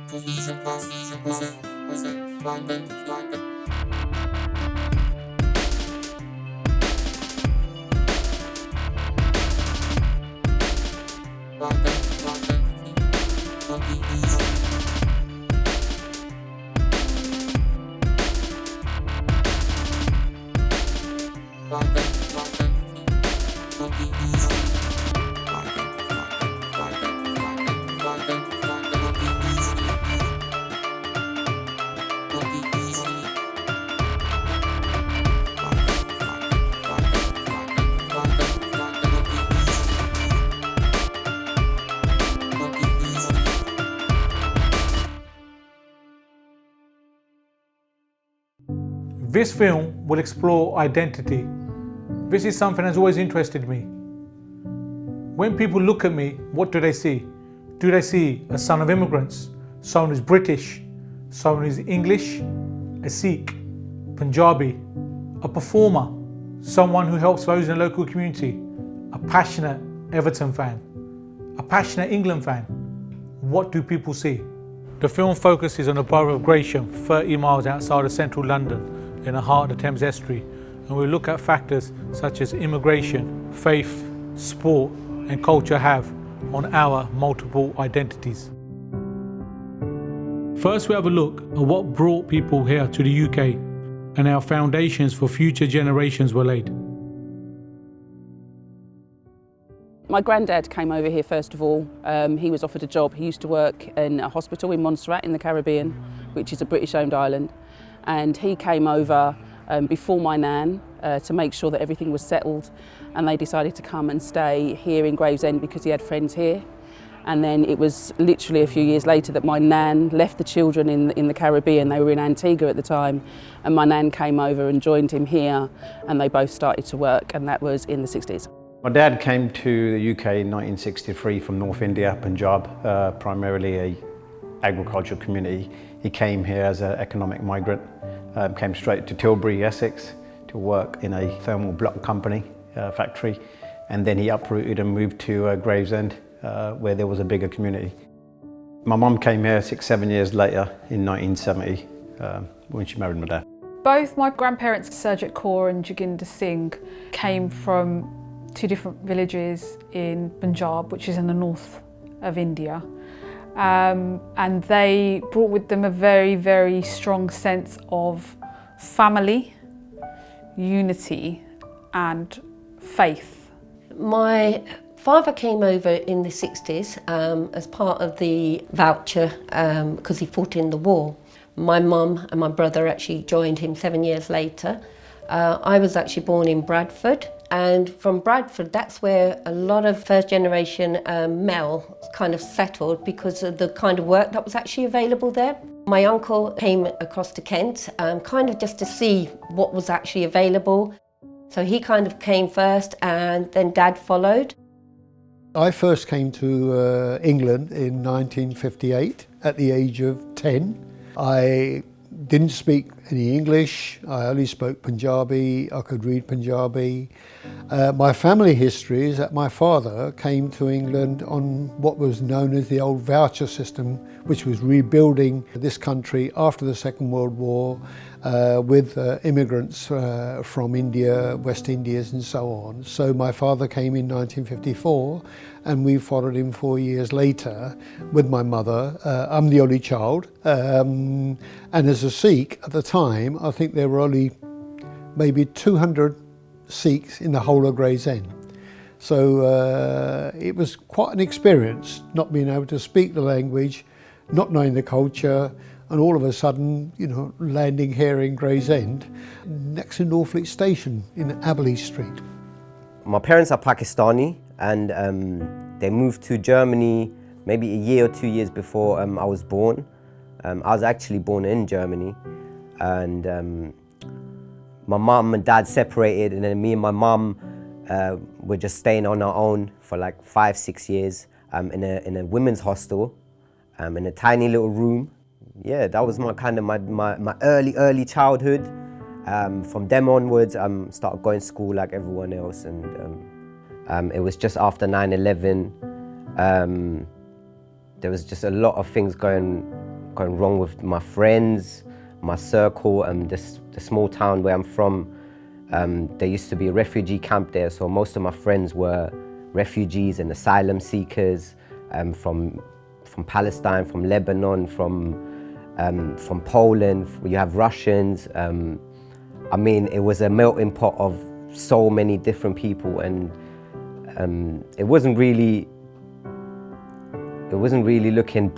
Cohesion, This film will explore identity. This is something that's always interested me. When people look at me, what do they see? Do they see a son of immigrants, someone who's British, someone who's English, a Sikh, Punjabi, a performer, someone who helps those in the local community, a passionate Everton fan, a passionate England fan? What do people see? The film focuses on the borough of Gravesham, 30 miles outside of central London, in the heart of the Thames Estuary, and we look at factors such as immigration, faith, sport and culture have on our multiple identities. First we have a look at what brought people here to the UK and how foundations for future generations were laid. My granddad came over here first of all. He was offered a job. He used to work in a hospital in Montserrat in the Caribbean, which is a British-owned island. And he came over before my nan to make sure that everything was settled, and they decided to come and stay here in Gravesend because he had friends here. And then it was literally a few years later that my nan left the children in the Caribbean. They were in Antigua at the time, and my nan came over and joined him here, and they both started to work, and that was in the 60s. My dad came to the UK in 1963 from North India, Punjab, primarily a agricultural community. He came here as an economic migrant, came straight to Tilbury, Essex, to work in a thermal block company factory, and then he uprooted and moved to Gravesend, where there was a bigger community. My mum came here 6-7 years later in 1970 when she married my dad. Both my grandparents, Sarjit Kaur and Joginder Singh, came from two different villages in Punjab, which is in the north of India. And they brought with them a very, very strong sense of family, unity and faith. My father came over in the 60s as part of the voucher because he fought in the war. My mum and my brother actually joined him 7 years later. I was actually born in Bradford, and from Bradford that's where a lot of first generation male kind of settled because of the kind of work that was actually available there. My uncle came across to Kent kind of just to see what was actually available. So he kind of came first and then Dad followed. I first came to England in 1958 at the age of 10. I didn't speak any English, I only spoke Punjabi, I could read Punjabi. My family history is that my father came to England on what was known as the old voucher system, which was rebuilding this country after the Second World War with immigrants from India, West Indies and so on. So my father came in 1954 and we followed him 4 years later with my mother. I'm the only child, and as a Sikh at the time, I think there were only maybe 200 Sikhs in the whole of Gravesend. So it was quite an experience, not being able to speak the language, not knowing the culture, and all of a sudden, you know, landing here in Gravesend, next to Northfleet Station in Aberley Street. My parents are Pakistani, and they moved to Germany maybe a year or 2 years before I was born. I was actually born in Germany, and my mum and dad separated, and then me and my mum were just staying on our own for like 5-6 years in a women's hostel, in a tiny little room. Yeah, that was my kind of my early childhood. From then onwards, started going to school like everyone else, and it was just after 9/11. There was just a lot of things going going wrong with my friends, my circle, and the small town where I'm from. There used to be a refugee camp there, so most of my friends were refugees and asylum seekers from Palestine, from Lebanon, from Poland. You have Russians. I mean, it was a melting pot of so many different people, and it wasn't really looking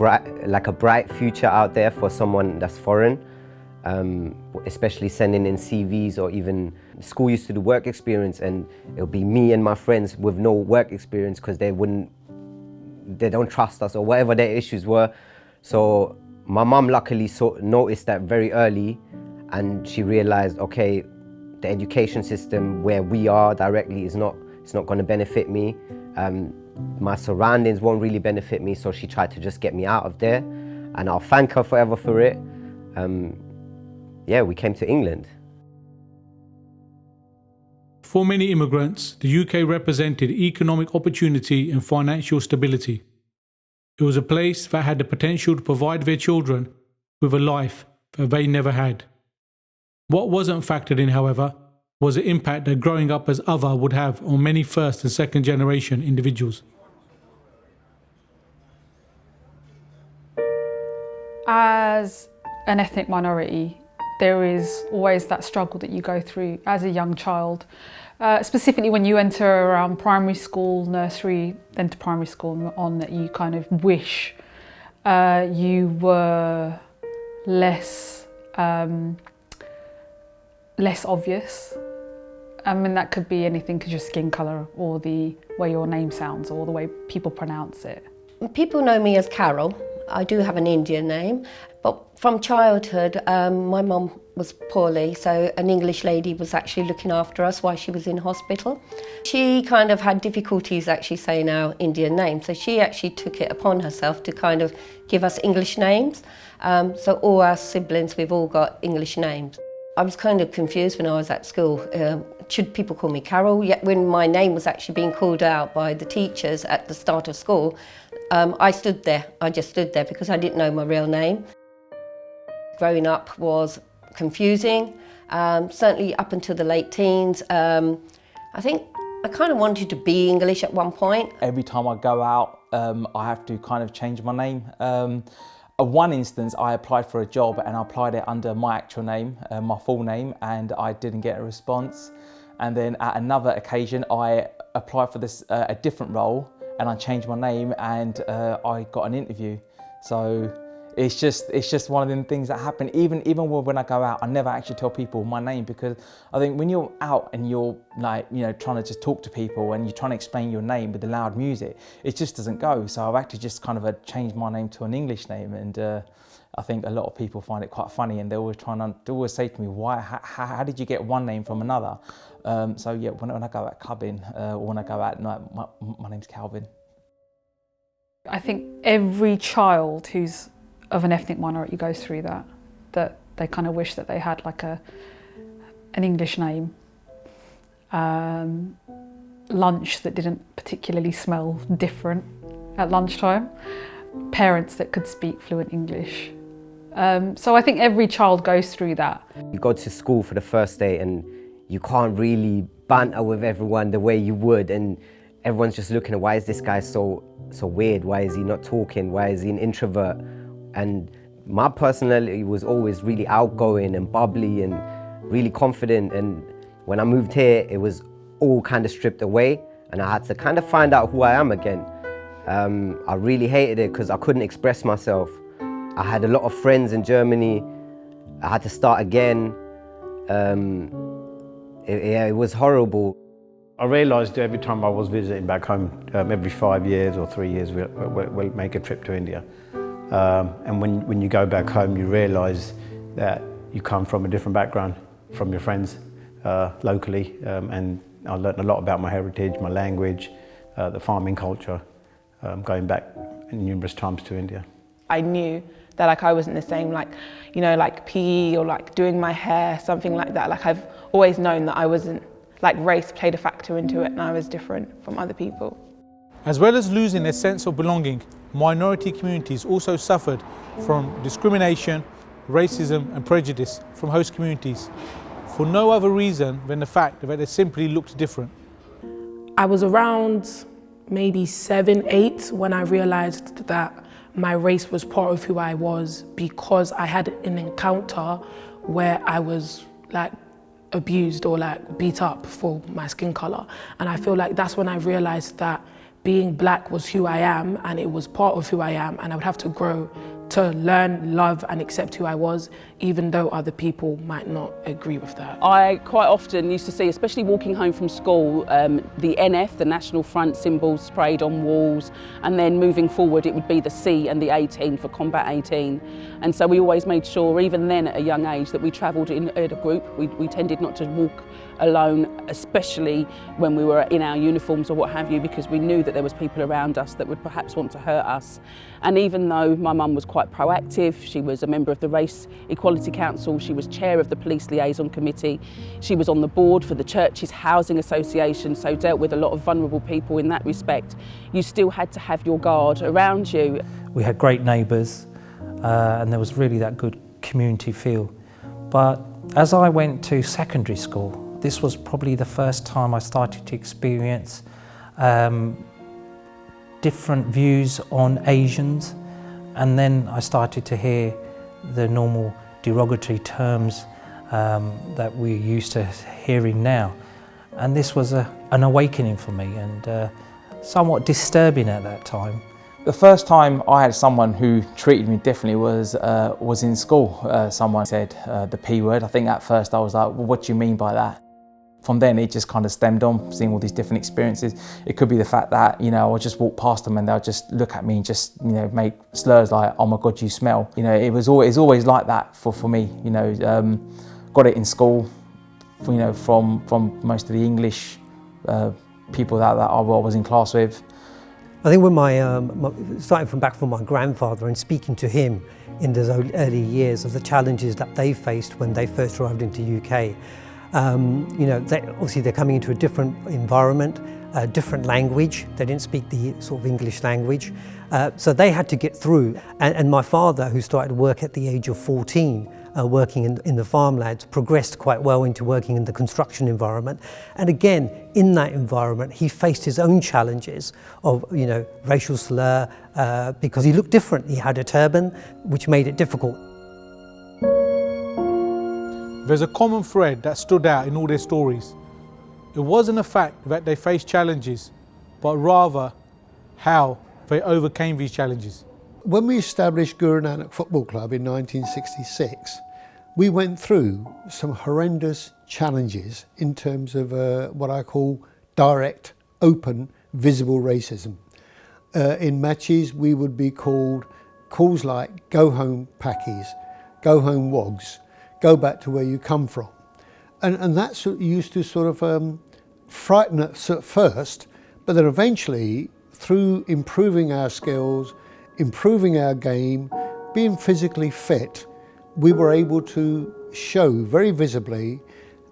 like a bright future out there for someone that's foreign, especially sending in CVs, or even school used to do work experience, and it would be me and my friends with no work experience because they don't trust us or whatever their issues were. So my mum luckily noticed that very early, and she realized, okay, the education system where we are directly it's not going to benefit me. My surroundings won't really benefit me, so she tried to just get me out of there, and I'll thank her forever for it. Yeah, we came to England. For many immigrants, the UK represented economic opportunity and financial stability. It was a place that had the potential to provide their children with a life that they never had. What wasn't factored in, however, was the impact that growing up as other would have on many first and second generation individuals. As an ethnic minority, there is always that struggle that you go through as a young child, specifically when you enter around primary school, nursery, then to primary school and on, that you kind of wish you were less obvious. I mean, that could be anything, because your skin colour or the way your name sounds or the way people pronounce it. People know me as Carol. I do have an Indian name, but from childhood, my mum was poorly, so an English lady was actually looking after us while she was in hospital. She kind of had difficulties actually saying our Indian name, so she actually took it upon herself to kind of give us English names. So all our siblings, we've all got English names. I was kind of confused when I was at school. Should people call me Carol? Yet when my name was actually being called out by the teachers at the start of school, I stood there. I just stood there because I didn't know my real name. Growing up was confusing, certainly up until the late teens. I think I kind of wanted to be English at one point. Every time I go out, I have to kind of change my name. One instance, I applied for a job and I applied it under my actual name, my full name, and I didn't get a response. And then at another occasion, I applied for this a different role, and I changed my name, and I got an interview. So it's just one of them things that happen. Even when I go out, I never actually tell people my name, because I think when you're out and you're like, you know, trying to just talk to people and you're trying to explain your name with the loud music, it just doesn't go. So I've actually just kind of changed my name to an English name, and I think a lot of people find it quite funny, and they always say to me, why? How did you get one name from another? So yeah, when I go out clubbing or when I go out at night, my name's Calvin. I think every child who's of an ethnic minority goes through that they kind of wish that they had like an English name. Lunch that didn't particularly smell different at lunchtime. Parents that could speak fluent English. So I think every child goes through that. You go to school for the first day and you can't really banter with everyone the way you would, and everyone's just looking at, why is this guy so weird? Why is he not talking? Why is he an introvert? And my personality was always really outgoing and bubbly and really confident, and when I moved here it was all kind of stripped away, and I had to kind of find out who I am again. I really hated it because I couldn't express myself. I had a lot of friends in Germany. I had to start again. It was horrible. I realised every time I was visiting back home, every 5 years or 3 years, we'll make a trip to India. And when you go back home, you realise that you come from a different background from your friends locally. And I learned a lot about my heritage, my language, the farming culture, going back numerous times to India. I knew that like I wasn't the same, like, you know, like PE or like doing my hair, something like that. Like I've always known that I wasn't, like race played a factor into it and I was different from other people. As well as losing their sense of belonging, minority communities also suffered from discrimination, racism and prejudice from host communities for no other reason than the fact that they simply looked different. I was around maybe 7, 8 when I realised that my race was part of who I was, because I had an encounter where I was like abused or like beat up for my skin colour. And I feel like that's when I realised that being black was who I am and it was part of who I am, and I would have to grow to learn, love and accept who I was, even though other people might not agree with that. I quite often used to see, especially walking home from school, the NF, the National Front symbols sprayed on walls, and then moving forward it would be the C and the 18 for Combat 18. And so we always made sure, even then at a young age, that we travelled in a group. We tended not to walk alone, especially when we were in our uniforms or what have you, because we knew that there was people around us that would perhaps want to hurt us. And even though my mum was quite proactive, she was a member of the Race Equality Council, she was chair of the Police Liaison Committee, she was on the board for the Churches Housing Association, so dealt with a lot of vulnerable people in that respect, you still had to have your guard around you. We had great neighbours and there was really that good community feel. But as I went to secondary school, this was probably the first time I started to experience different views on Asians, and then I started to hear the normal derogatory terms that we're used to hearing now. And this was an awakening for me, and somewhat disturbing at that time. The first time I had someone who treated me differently was in school. Someone said the P word. I think at first I was like, well, what do you mean by that? From then it just kind of stemmed on, seeing all these different experiences. It could be the fact that, you know, I would just walk past them and they'll just look at me and just, you know, make slurs like, oh my God, you smell. You know, it's always like that for me, you know. Got it in school, you know, from most of the English people that I was in class with. I think when starting from my grandfather and speaking to him in those early years of the challenges that they faced when they first arrived into UK, you know, obviously they're coming into a different environment, a different language. They didn't speak the sort of English language, so they had to get through. And my father, who started work at the age of 14, working in the farmlands, progressed quite well into working in the construction environment. And again, in that environment, he faced his own challenges of, you know, racial slur, because he looked different. He had a turban, which made it difficult. There's a common thread that stood out in all their stories. It wasn't the fact that they faced challenges, but rather how they overcame these challenges. When we established Gurvinder Football Club in 1966, we went through some horrendous challenges in terms of what I call direct, open, visible racism. In matches, we would be called calls like "go home packies," "go home wogs," "go back to where you come from." And that used to sort of frighten us at first, but then eventually, through improving our skills, improving our game, being physically fit, we were able to show very visibly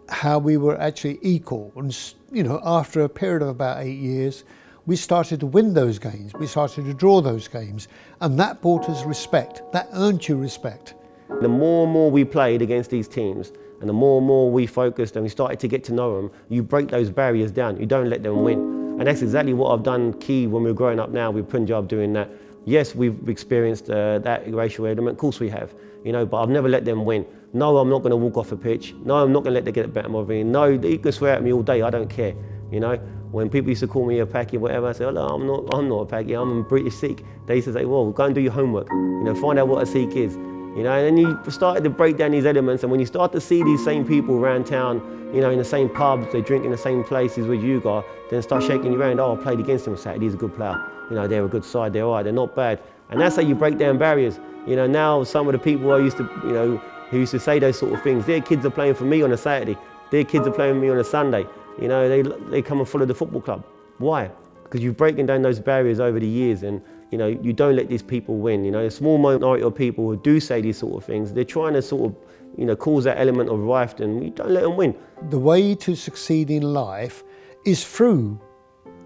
how we were actually equal. And, you know, after a period of about 8 years, we started to win those games, we started to draw those games, and that brought us respect, that earned you respect. The more and more we played against these teams, and the more and more we focused and we started to get to know them, you break those barriers down, you don't let them win. And that's exactly what I've done key when we're growing up now with Punjab doing that. Yes, we've experienced that racial element, of course we have, you know, but I've never let them win. No, I'm not going to walk off a pitch. No, I'm not going to let them get the better of me. No, you can swear at me all day, I don't care, you know. When people used to call me a Paki or whatever, I say, oh, no, I'm not a Paki, I'm a British Sikh. They used to say, well, go and do your homework, you know, find out what a Sikh is. You know, and then you started to break down these elements, and when you start to see these same people around town, you know, in the same pubs, they drink in the same places with you guys, then start shaking you around, oh, I played against them on Saturday, he's a good player. You know, they're a good side, they're all right, they're not bad. And that's how you break down barriers. You know, now some of the people I used to, you know, who used to say those sort of things, their kids are playing for me on a Saturday, their kids are playing with me on a Sunday. You know, they come and follow the football club. Why? Because you've broken down those barriers over the years, and you know, you don't let these people win. You know, a small minority of people who do say these sort of things, they're trying to sort of, you know, cause that element of rift, and you don't let them win. The way to succeed in life is through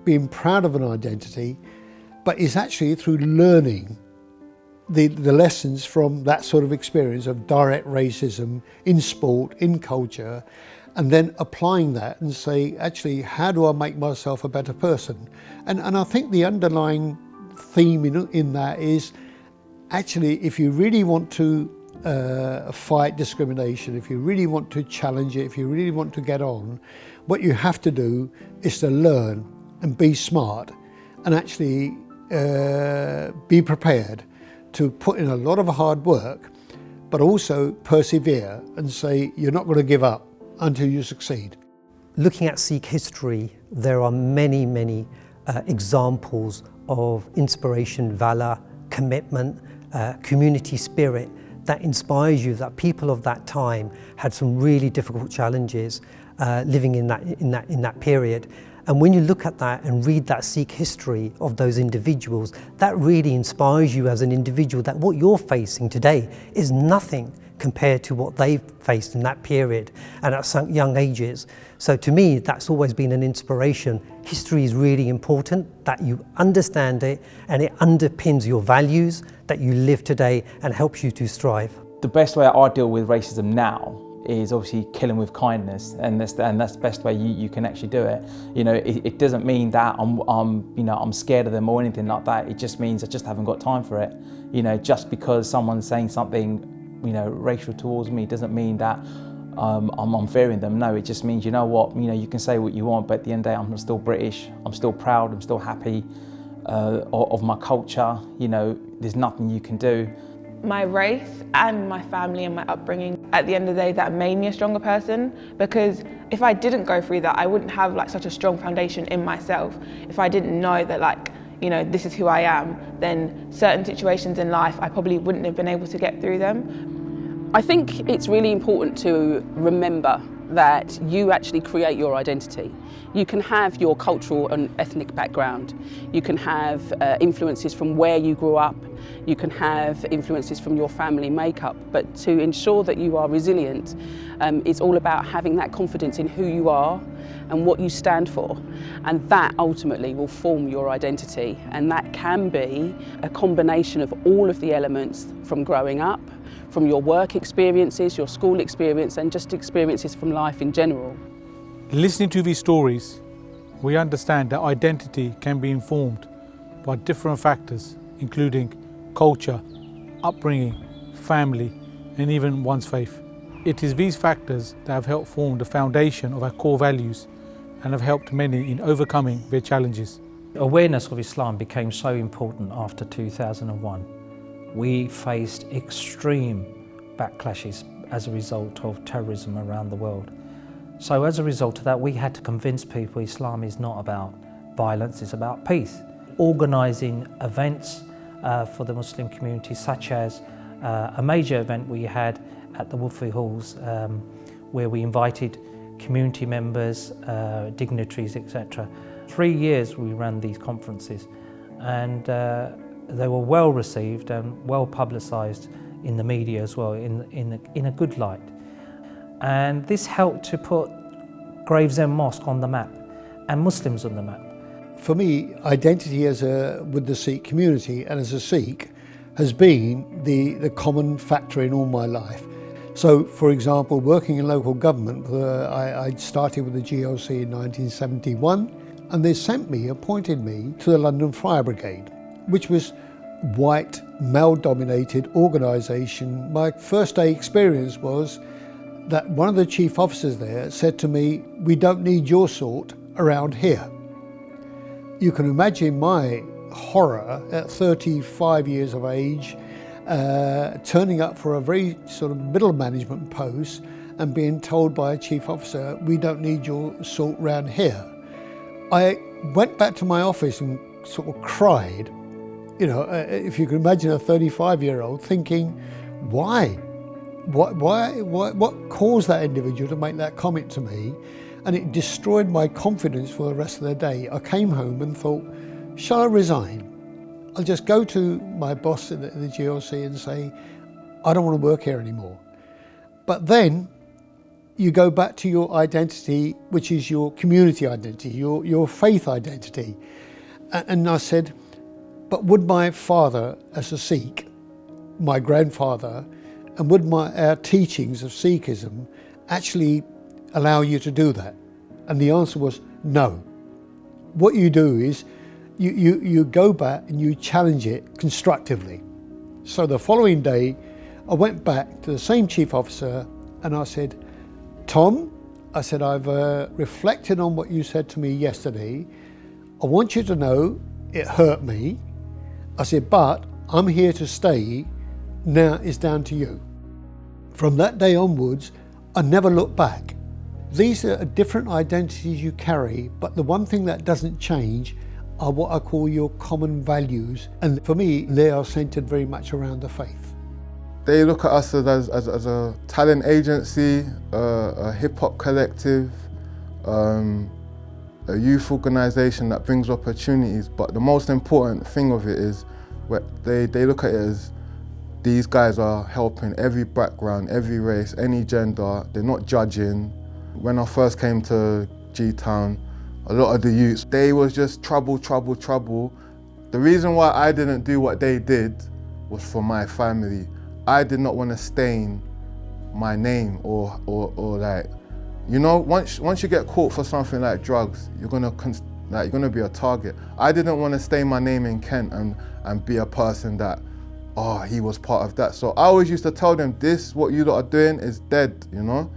being proud of an identity, but it's actually through learning the lessons from that sort of experience of direct racism in sport, in culture, and then applying that and say, actually, how do I make myself a better person? And I think the underlying theme in that is, actually, if you really want to fight discrimination, if you really want to challenge it, if you really want to get on, what you have to do is to learn and be smart and actually be prepared to put in a lot of hard work, but also persevere and say you're not going to give up until you succeed. Looking at Sikh history, there are many examples of inspiration, valor, commitment, community spirit that inspires you, that people of that time had some really difficult challenges living in that period. And when you look at that and read that Sikh history of those individuals, that really inspires you as an individual that what you're facing today is nothing compared to what they faced in that period and at young ages. So to me, that's always been an inspiration. History is really important, that you understand it and it underpins your values that you live today and helps you to strive. The best way I deal with racism now is obviously killing with kindness, and that's the best way you can actually do it. You know, it doesn't mean that I'm scared of them or anything like that. It just means I just haven't got time for it. You know, just because someone's saying something, you know, racial towards me doesn't mean that I'm fearing them. No, it just means, you know what, you know, you can say what you want, but at the end of the day, I'm still British. I'm still proud. I'm still happy of my culture. You know, there's nothing you can do. My race and my family and my upbringing, at the end of the day, that made me a stronger person, because if I didn't go through that, I wouldn't have like such a strong foundation in myself. If I didn't know that, like, you know, this is who I am, then certain situations in life, I probably wouldn't have been able to get through them. I think it's really important to remember that you actually create your identity. You can have your cultural and ethnic background. You can have influences from where you grew up. You can have influences from your family makeup. But to ensure that you are resilient, it's all about having that confidence in who you are and what you stand for. And that ultimately will form your identity. And that can be a combination of all of the elements from growing up, from your work experiences, your school experience, and just experiences from life in general. Listening to these stories, we understand that identity can be informed by different factors, including culture, upbringing, family, and even one's faith. It is these factors that have helped form the foundation of our core values and have helped many in overcoming their challenges. Awareness of Islam became so important after 2001. We faced extreme backlashes as a result of terrorism around the world. So as a result of that, we had to convince people Islam is not about violence, it's about peace. Organising events for the Muslim community, such as a major event we had at the Woodford Halls, where we invited community members, dignitaries, etc. 3 years we ran these conferences, and they were well received and well publicised in the media as well, in a good light. And this helped to put Gravesham Mosque on the map and Muslims on the map. For me, identity with the Sikh community and as a Sikh has been the common factor in all my life. So, for example, working in local government, I started with the GLC in 1971, and they appointed me to the London Fire Brigade, which was white, male-dominated organisation. My first day experience was that one of the chief officers there said to me, "We don't need your sort around here." You can imagine my horror at 35 years of age, turning up for a very sort of middle management post and being told by a chief officer, "We don't need your sort around here." I went back to my office and sort of cried. You know, if you can imagine a 35-year-old thinking, why? What caused that individual to make that comment to me? And it destroyed my confidence for the rest of the day. I came home and thought, shall I resign? I'll just go to my boss at the GLC and say, I don't want to work here anymore. But then you go back to your identity, which is your community identity, your faith identity. And I said, but would my father as a Sikh, my grandfather, and would our teachings of Sikhism actually allow you to do that? And the answer was no. What you do is you go back and you challenge it constructively. So the following day, I went back to the same chief officer and I said, Tom, I said, I've reflected on what you said to me yesterday. I want you to know it hurt me. I said, but I'm here to stay. Now it's down to you. From that day onwards, I never looked back. These are different identities you carry, but the one thing that doesn't change are what I call your common values. And for me, they are centered very much around the faith. They look at us as a talent agency, a hip-hop collective, a youth organisation that brings opportunities. But the most important thing of it is they look at it as these guys are helping every background, every race, any gender. They're not judging. When I first came to G-Town, a lot of the youths, they was just trouble. The reason why I didn't do what they did was for my family. I did not want to stain my name or like, you know, once you get caught for something like drugs, you're gonna be a target. I didn't want to stain my name in Kent and be a person that, oh, he was part of that. So I always used to tell them, this, what you lot are doing is dead, you know?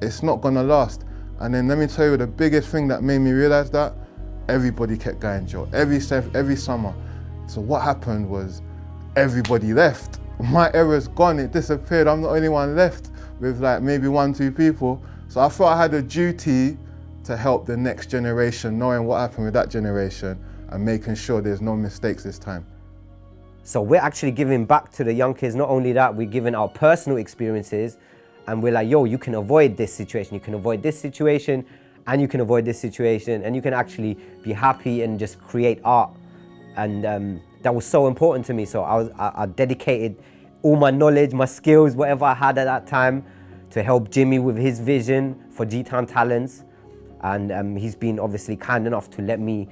It's not gonna last. And then let me tell you the biggest thing that made me realize that, everybody kept going to jail, every summer. So what happened was everybody left. My era's gone, it disappeared. I'm the only one left with like maybe 1-2 people. So I thought I had a duty to help the next generation, knowing what happened with that generation and making sure there's no mistakes this time. So we're actually giving back to the young kids. Not only that, we're giving our personal experiences and we're like, yo, you can avoid this situation, you can avoid this situation, and you can avoid this situation, and you can actually be happy and just create art. And that was so important to me. So I dedicated all my knowledge, my skills, whatever I had at that time, to help Jimmy with his vision for G-Town Talents. And he's been obviously kind enough to let me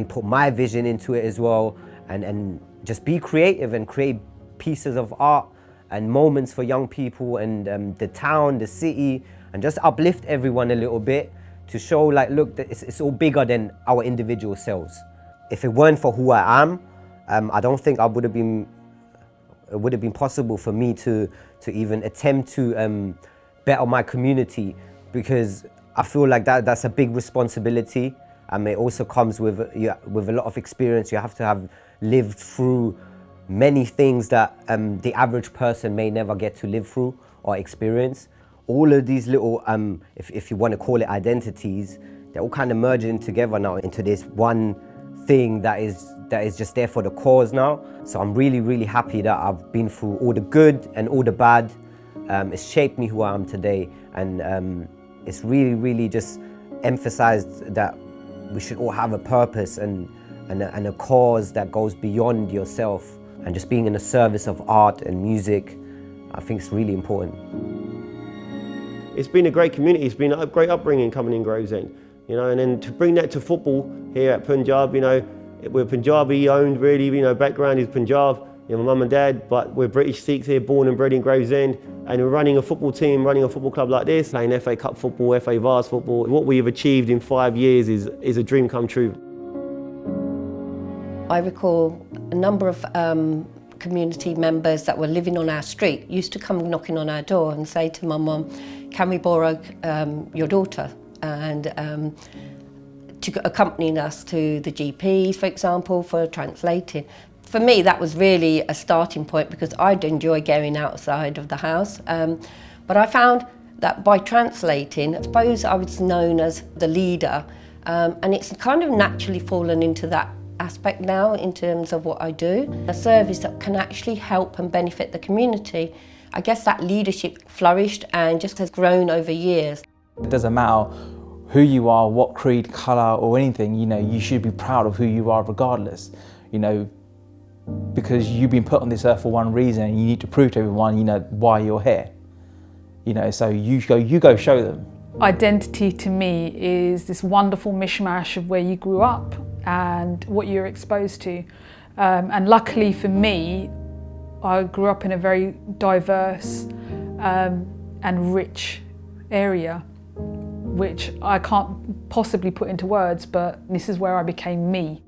put my vision into it as well, and just be creative and create pieces of art and moments for young people and the town, the city, and just uplift everyone a little bit to show like, look, it's all bigger than our individual selves. If it weren't for who I am, I don't think it would have been possible for me to even attempt to better my community, because I feel like that's a big responsibility. It also comes with a lot of experience. You have to have lived through many things that the average person may never get to live through or experience. All of these little, if you want to call it identities, they're all kind of merging together now into this one thing that is just there for the cause now. So I'm really, really happy that I've been through all the good and all the bad. It's shaped me who I am today, and it's really, really just emphasized that we should all have a purpose and a cause that goes beyond yourself, and just being in the service of art and music, I think it's really important. It's been a great community, it's been a great upbringing coming in Gravesend, you know, and then to bring that to football here at Punjab, you know, we're Punjabi owned really, you know, background is Punjab, you know, my mum and dad, but we're British Sikhs here, born and bred in Gravesend, and we're running a football team, running a football club like this, playing FA Cup football, FA Vars football. What we have achieved in 5 years is a dream come true. I recall a number of community members that were living on our street used to come knocking on our door and say to my mum, can we borrow your daughter? And to accompany us to the GPs, for example, for translating. For me, that was really a starting point, because I'd enjoy going outside of the house. But I found that by translating, I suppose I was known as the leader, and it's kind of naturally fallen into that aspect now in terms of what I do. A service that can actually help and benefit the community. I guess that leadership flourished and just has grown over years. It doesn't matter who you are, what creed, colour or anything, you know, you should be proud of who you are regardless, you know, because you've been put on this earth for one reason and you need to prove to everyone, you know, why you're here. You know, so you go show them. Identity to me is this wonderful mishmash of where you grew up and what you're exposed to. And luckily for me, I grew up in a very diverse and rich area, which I can't possibly put into words, but this is where I became me.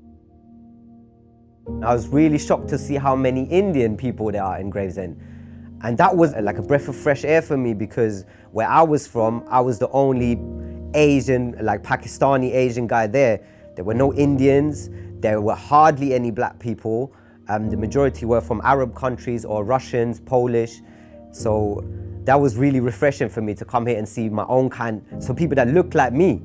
I was really shocked to see how many Indian people there are in Gravesend. And that was like a breath of fresh air for me, because where I was from, I was the only Asian, like Pakistani Asian guy there. There were no Indians, there were hardly any black people. The majority were from Arab countries or Russians, Polish. So that was really refreshing for me to come here and see my own kind, so people that look like me.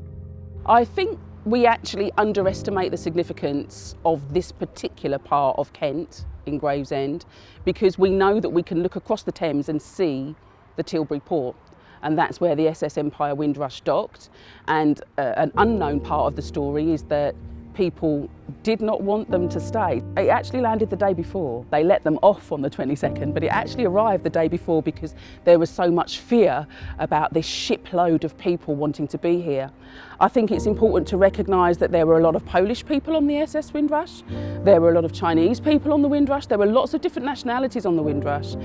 I think we actually underestimate the significance of this particular part of Kent in Gravesend, because we know that we can look across the Thames and see the Tilbury port, and that's where the SS Empire Windrush docked. And an unknown part of the story is that people did not want them to stay. It actually landed the day before. They let them off on the 22nd, but it actually arrived the day before because there was so much fear about this shipload of people wanting to be here. I think it's important to recognise that there were a lot of Polish people on the SS Windrush, there were a lot of Chinese people on the Windrush, there were lots of different nationalities on the Windrush,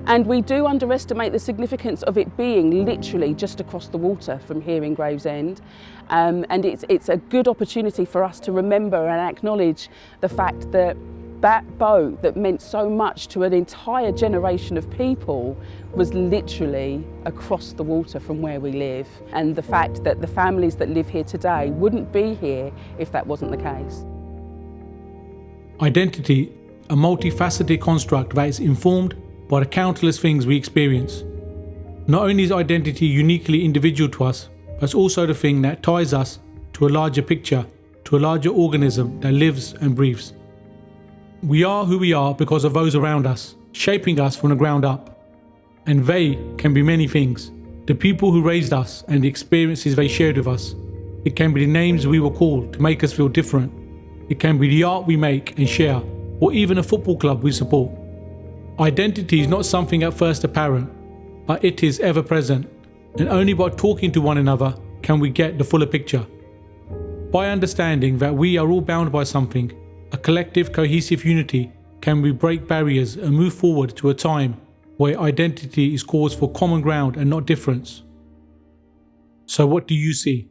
and we do underestimate the significance of it being literally just across the water from here in Gravesend. And it's a good opportunity for us to remember and acknowledge the fact that that boat that meant so much to an entire generation of people was literally across the water from where we live, and the fact that the families that live here today wouldn't be here if that wasn't the case. Identity, a multifaceted construct that is informed by the countless things we experience. Not only is identity uniquely individual to us, but it's also the thing that ties us to a larger picture, to a larger organism that lives and breathes. We are who we are because of those around us, shaping us from the ground up. And they can be many things. The people who raised us and the experiences they shared with us. It can be the names we were called to make us feel different. It can be the art we make and share, or even a football club we support. Identity is not something at first apparent, but it is ever present. And only by talking to one another can we get the fuller picture. By understanding that we are all bound by something, a collective, cohesive unity, can we break barriers and move forward to a time where identity is cause for common ground and not difference. So what do you see?